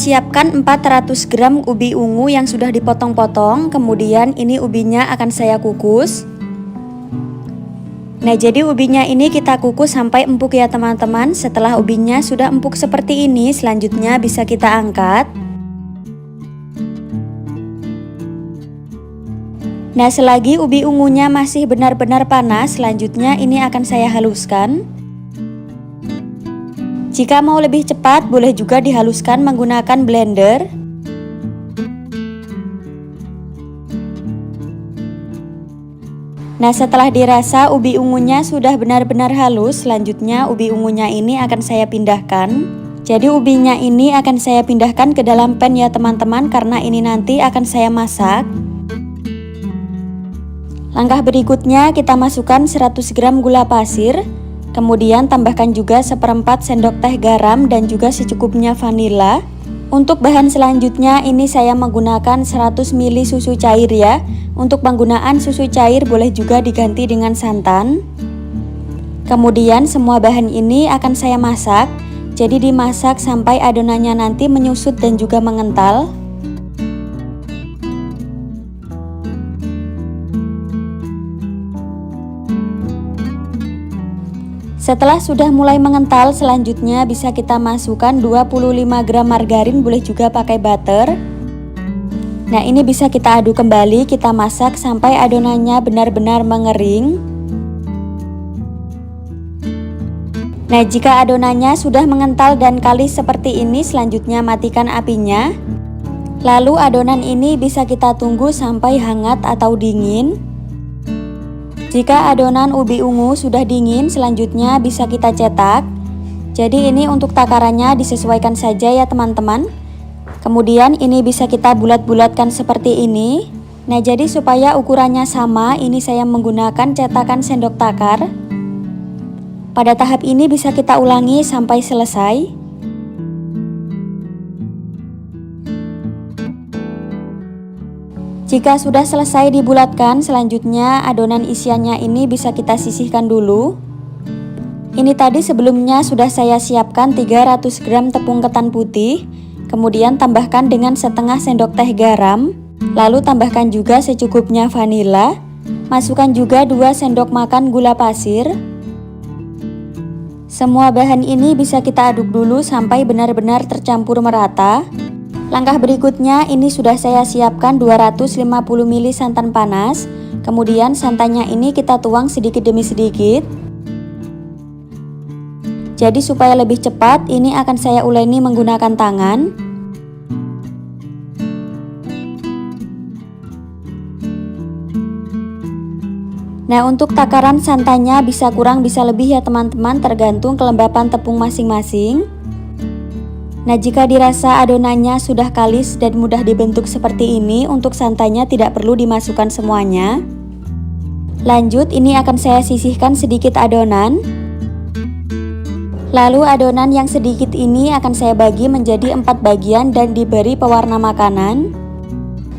siapkan 400 gram ubi ungu yang sudah dipotong-potong. Kemudian ini ubinya akan saya kukus. Nah, jadi ubinya ini kita kukus sampai empuk ya teman-teman. Setelah ubinya sudah empuk seperti ini, selanjutnya bisa kita angkat. Nah, selagi ubi ungunya masih benar-benar panas, selanjutnya ini akan saya haluskan. Jika mau lebih cepat, boleh juga dihaluskan menggunakan blender. Nah, setelah dirasa ubi ungunya sudah benar-benar halus, selanjutnya ubi ungunya ini akan saya pindahkan. Jadi ubinya ini akan saya pindahkan ke dalam pan ya teman-teman, karena ini nanti akan saya masak. Langkah berikutnya kita masukkan 100 gram gula pasir. Kemudian tambahkan juga 1/4 sendok teh garam dan juga secukupnya vanila. Untuk bahan selanjutnya ini saya menggunakan 100 ml susu cair ya. Untuk penggunaan susu cair boleh juga diganti dengan santan. Kemudian semua bahan ini akan saya masak. Jadi dimasak sampai adonannya nanti menyusut dan juga mengental. Setelah sudah mulai mengental, selanjutnya bisa kita masukkan 25 gram margarin, boleh juga pakai butter. Nah, ini bisa kita aduk kembali, kita masak sampai adonannya benar-benar mengering. Nah, jika adonannya sudah mengental dan kalis seperti ini, selanjutnya matikan apinya. Lalu adonan ini bisa kita tunggu sampai hangat atau dingin. Jika adonan ubi ungu sudah dingin, selanjutnya bisa kita cetak. Jadi ini untuk takarannya disesuaikan saja ya teman-teman. Kemudian ini bisa kita bulat-bulatkan seperti ini. Nah, jadi supaya ukurannya sama, ini saya menggunakan cetakan sendok takar. Pada tahap ini bisa kita ulangi sampai selesai. Jika sudah selesai dibulatkan, selanjutnya adonan isiannya ini bisa kita sisihkan dulu. Ini tadi sebelumnya sudah saya siapkan 300 gram tepung ketan putih. Kemudian tambahkan dengan setengah sendok teh garam. Lalu tambahkan juga secukupnya vanila. Masukkan juga 2 sendok makan gula pasir. Semua bahan ini bisa kita aduk dulu sampai benar-benar tercampur merata. Langkah berikutnya ini sudah saya siapkan 250 ml santan panas. Kemudian santannya ini kita tuang sedikit demi sedikit. Jadi supaya lebih cepat, ini akan saya uleni menggunakan tangan. Nah, untuk takaran santannya bisa kurang bisa lebih ya teman-teman, tergantung kelembapan tepung masing-masing. Nah, jika dirasa adonannya sudah kalis dan mudah dibentuk seperti ini, untuk santannya tidak perlu dimasukkan semuanya. Lanjut, ini akan saya sisihkan sedikit adonan. Lalu adonan yang sedikit ini akan saya bagi menjadi 4 bagian dan diberi pewarna makanan.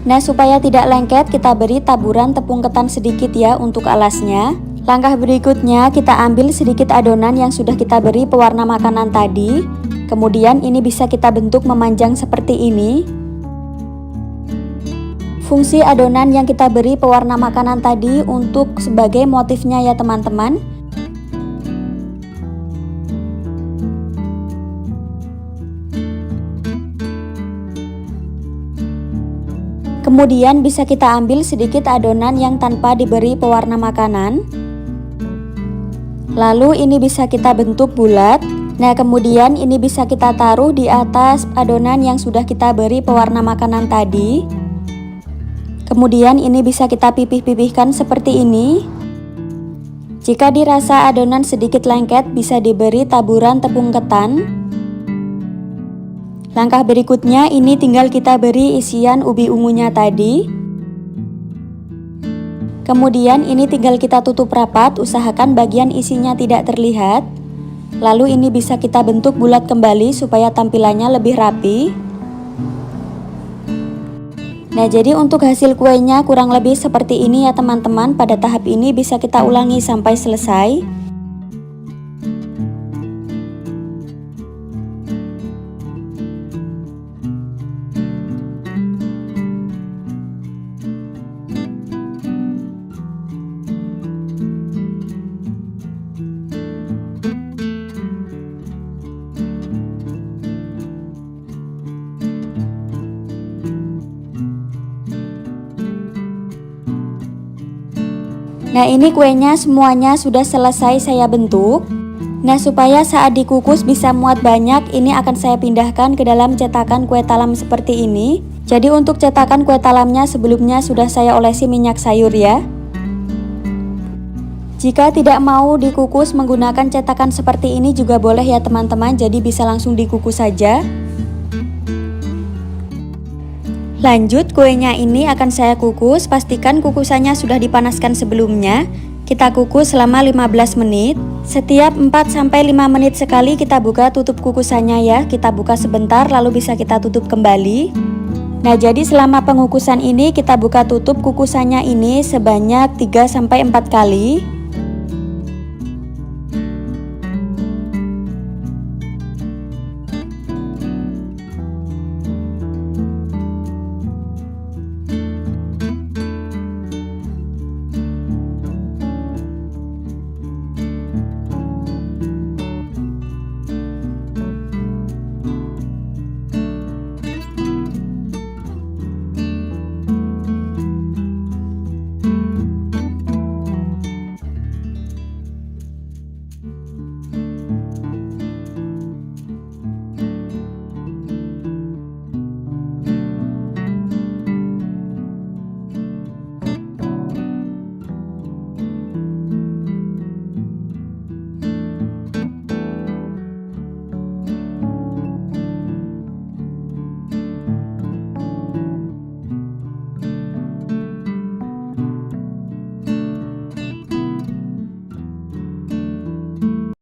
Nah, supaya tidak lengket, kita beri taburan tepung ketan sedikit ya untuk alasnya. Langkah berikutnya, kita ambil sedikit adonan yang sudah kita beri pewarna makanan tadi. Kemudian ini bisa kita bentuk memanjang seperti ini. Fungsi adonan yang kita beri pewarna makanan tadi untuk sebagai motifnya ya teman-teman. Kemudian bisa kita ambil sedikit adonan yang tanpa diberi pewarna makanan. Lalu ini bisa kita bentuk bulat. Nah, kemudian ini bisa kita taruh di atas adonan yang sudah kita beri pewarna makanan tadi. Kemudian ini bisa kita pipih-pipihkan seperti ini. Jika dirasa adonan sedikit lengket, bisa diberi taburan tepung ketan. Langkah berikutnya ini tinggal kita beri isian ubi ungunya tadi. Kemudian ini tinggal kita tutup rapat, usahakan bagian isinya tidak terlihat. Lalu ini bisa kita bentuk bulat kembali supaya tampilannya lebih rapi. Nah, jadi untuk hasil kuenya kurang lebih seperti ini ya teman-teman. Pada tahap ini bisa kita ulangi sampai selesai. Nah, ini kuenya semuanya sudah selesai saya bentuk. Nah, supaya saat dikukus bisa muat banyak, ini akan saya pindahkan ke dalam cetakan kue talam seperti ini. Jadi untuk cetakan kue talamnya sebelumnya sudah saya olesi minyak sayur ya. Jika tidak mau dikukus menggunakan cetakan seperti ini juga boleh ya teman-teman, jadi bisa langsung dikukus saja. Lanjut, kuenya ini akan saya kukus, pastikan kukusannya sudah dipanaskan sebelumnya. Kita kukus selama 15 menit. Setiap 4-5 menit sekali kita buka tutup kukusannya ya. Kita buka sebentar lalu bisa kita tutup kembali. Nah, jadi selama pengukusan ini kita buka tutup kukusannya ini sebanyak 3-4 kali.